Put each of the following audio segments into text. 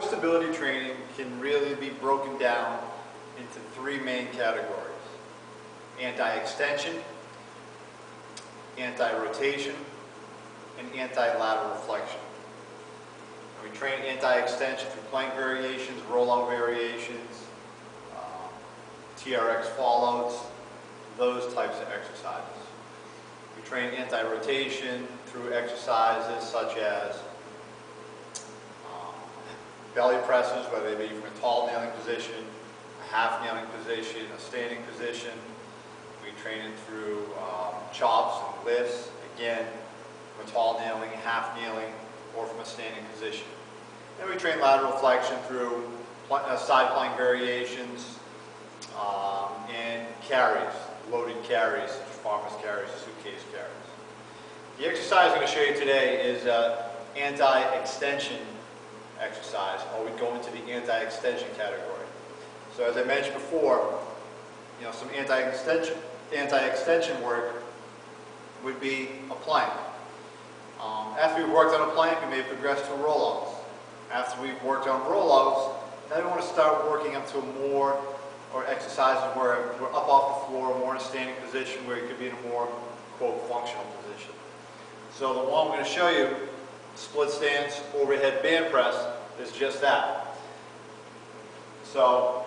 Stability training can really be broken down into three main categories: anti-extension, anti-rotation, and anti-lateral flexion. We train anti-extension through plank variations, rollout variations, TRX fallouts, those types of exercises. We train anti-rotation through exercises such as belly presses, whether they be from a tall kneeling position, a half kneeling position, a standing position. We train it through chops and lifts, again, from a tall kneeling, half kneeling, or from a standing position. Then we train lateral flexion through side plank variations and carries, loaded carries, such as farmer's carries, suitcase carries. The exercise I'm going to show you today is anti-extension exercise, or we go into the anti-extension category. So as I mentioned before, some anti-extension work would be a plank. After we've worked on a plank, we may progress to rollouts. After we've worked on rollouts, then we want to start working up to exercises where we're up off the floor, more in a standing position, where you could be in a more, quote, functional position. So the one I'm going to show you, split stance overhead band press, is just that. So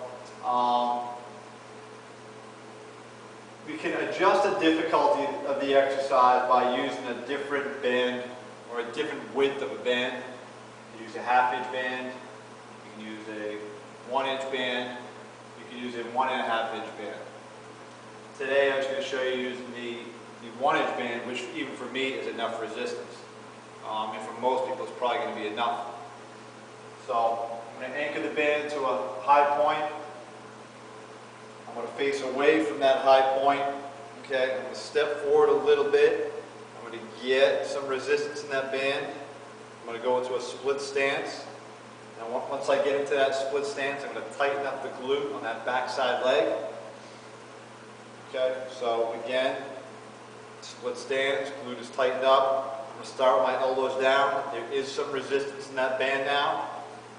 we can adjust the difficulty of the exercise by using a different band or a different width of a band. You can use a half-inch band, you can use a 1-inch band, you can use a 1.5-inch band. Today I'm just going to show you using the 1-inch band, which even for me is enough resistance. And for most people it's probably going to be enough. So I'm going to anchor the band to a high point. I'm going to face away from that high point. Okay, I'm going to step forward a little bit. I'm going to get some resistance in that band. I'm going to go into a split stance. Now once I get into that split stance, I'm going to tighten up the glute on that backside leg. Okay, so again, split stance, glute is tightened up. I'm going to start with my elbows down. There is some resistance in that band now.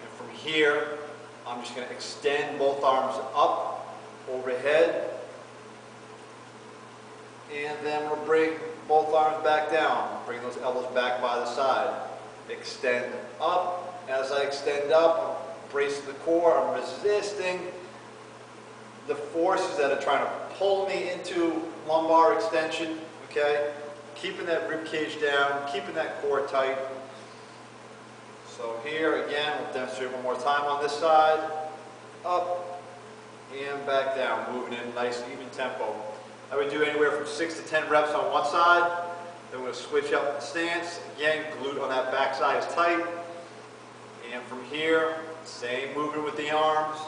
And from here, I'm just going to extend both arms up, overhead. And then we'll bring both arms back down. Bring those elbows back by the side. Extend up. As I extend up, I'm bracing the core. I'm resisting the forces that are trying to pull me into lumbar extension. Okay? Keeping that rib cage down, keeping that core tight. So here again, we'll demonstrate one more time on this side. Up and back down, moving in a nice even tempo. I would do anywhere from 6 to 10 reps on one side. Then we'll switch up the stance. Again, glute on that back side is tight. And from here, same movement with the arms.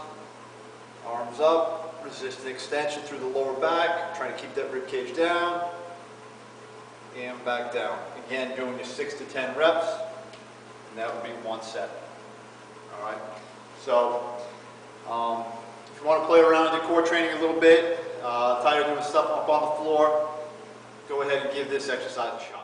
Arms up, resist the extension through the lower back, trying to keep that rib cage down. And back down. Again, doing your 6 to 10 reps, and that would be one set. All right. So, if you want to play around with your core training a little bit, tired of doing stuff up on the floor, go ahead and give this exercise a shot.